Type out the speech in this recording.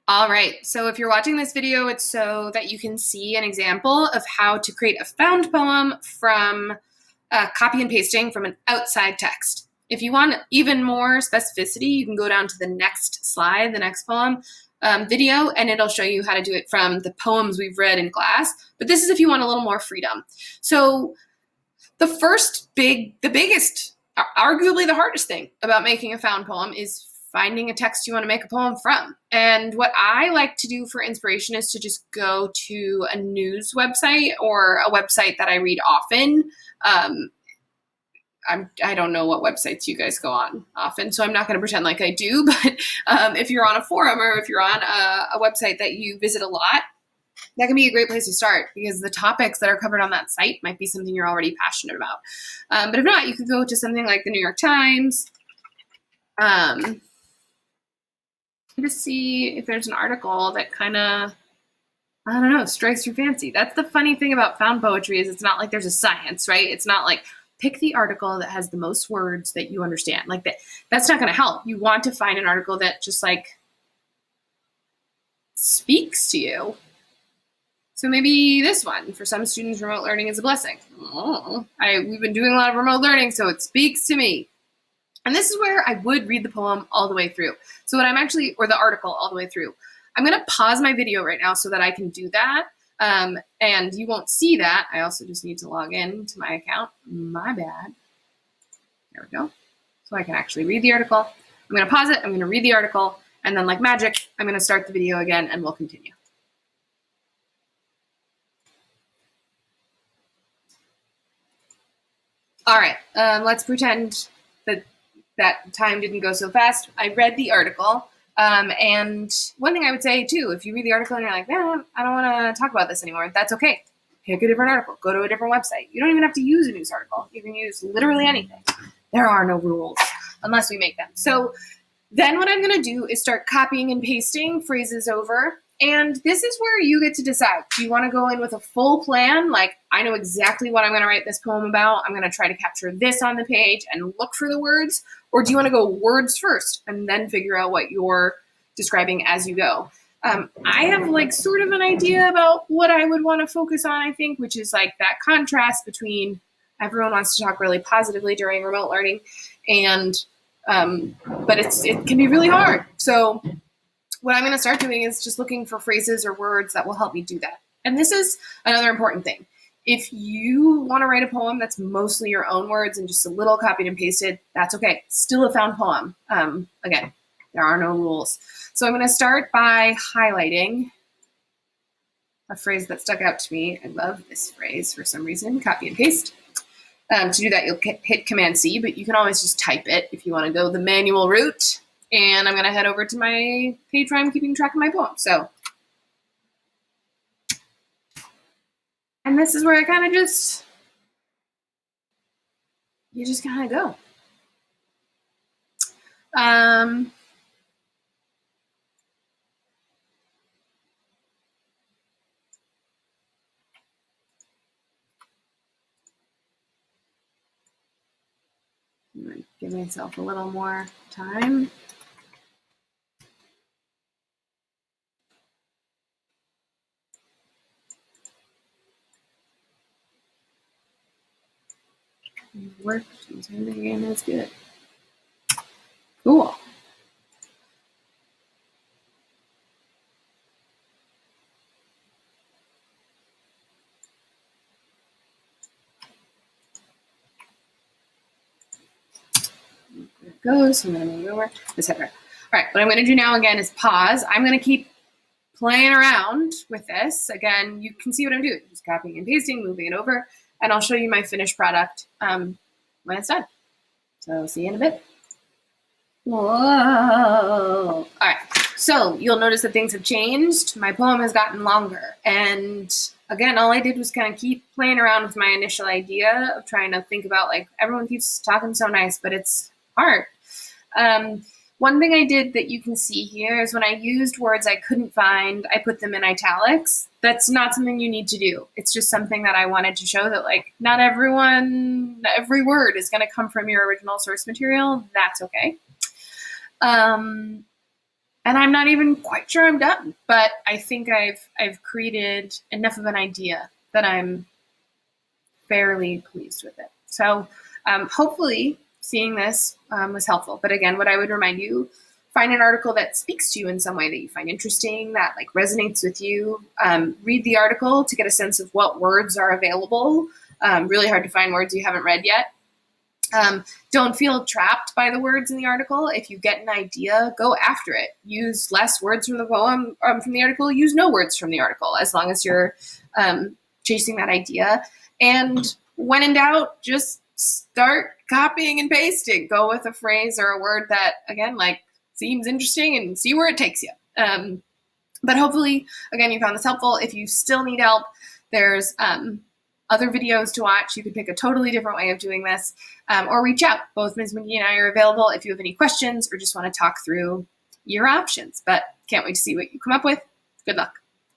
All right, so if you're watching this video, it's so that you can see an example of how to create a found poem from copy and pasting from an outside text. If you want even more specificity, you can go down to the next slide, the next poem video, and it'll show you how to do it from the poems we've read in class. But this is if you want a little more freedom. So the biggest, arguably the hardest thing about making a found poem is finding a text you want to make a poem from. And what I like to do for inspiration is to just go to a news website or a website that I read often. I don't know what websites you guys go on often, so I'm not going to pretend like I do. But if you're on a forum or if you're on a website that you visit a lot, that can be a great place to start because the topics that are covered on that site might be something you're already passionate about. But if not, you could go to something like the New York Times to see if there's an article that kind of, I don't know, strikes your fancy. That's the funny thing about found poetry is it's not like there's a science, right? It's not like pick the article that has the most words that you understand. Like that's not going to help. You want to find an article that just like speaks to you. So maybe this one, for some students, remote learning is a blessing. We've been doing a lot of remote learning, so it speaks to me. And this is where I would read the poem all the way through. So what I'm actually, or the article all the way through. I'm going to pause my video right now so that I can do that. And you won't see that. I also just need to log in to my account. My bad. There we go. So I can actually read the article. I'm going to pause it. I'm going to read the article. And then like magic, I'm going to start the video again and we'll continue. All right, let's pretend that time didn't go so fast. I read the article, and one thing I would say too, if you read the article and you're like, man, I don't want to talk about this anymore, that's okay. Pick a different article, go to a different website. You don't even have to use a news article. You can use literally anything. There are no rules unless we make them. So then what I'm gonna do is start copying and pasting phrases over. And this is where you get to decide. Do you want to go in with a full plan? Like, I know exactly what I'm going to write this poem about. I'm going to try to capture this on the page and look for the words. Or do you want to go words first and then figure out what you're describing as you go? I have like sort of an idea about what I would want to focus on, I think, which is like that contrast between everyone wants to talk really positively during remote learning and but it can be really hard. So what I'm going to start doing is just looking for phrases or words that will help me do that. And this is another important thing. If you want to write a poem that's mostly your own words and just a little copied and pasted, that's okay. Still a found poem. Again, there are no rules. So I'm going to start by highlighting a phrase that stuck out to me. I love this phrase for some reason. Copy and paste. To do that, you'll hit Command-C, but you can always just type it if you want to go the manual route. And I'm going to head over to my page where I'm keeping track of my poem. So, and this is where I kind of you just kind of go. I'm going to give myself a little more time. It worked. Again, that's good. Cool. There it goes. I'm going to move over, etc. All right, what I'm going to do now again is pause. I'm going to keep playing around with this. Again, you can see what I'm doing. Just copying and pasting, moving it over, and I'll show you my finished product when it's done. So see you in a bit. Whoa. All right, so you'll notice that things have changed. My poem has gotten longer. And again, all I did was kind of keep playing around with my initial idea of trying to think about, like, everyone keeps talking so nice, but it's hard. One thing I did that you can see here is when I used words I couldn't find, I put them in italics. That's not something you need to do. It's just something that I wanted to show that, like, not every word is going to come from your original source material. That's okay. And I'm not even quite sure I'm done, but I think I've created enough of an idea that I'm fairly pleased with it. So hopefully seeing this was helpful. But again, what I would remind you, find an article that speaks to you in some way that you find interesting, that like resonates with you. Read the article to get a sense of what words are available. Really hard to find words you haven't read yet. Don't feel trapped by the words in the article. If you get an idea, go after it. Use less words from the poem, from the article. Use no words from the article, as long as you're chasing that idea. And when in doubt, just start copying and pasting. Go with a phrase or a word that, again, like seems interesting and see where it takes you. But hopefully, again, you found this helpful. If you still need help, there's other videos to watch. You could pick a totally different way of doing this, or reach out. Both Ms. McGee and I are available if you have any questions or just want to talk through your options. But can't wait to see what you come up with. Good luck.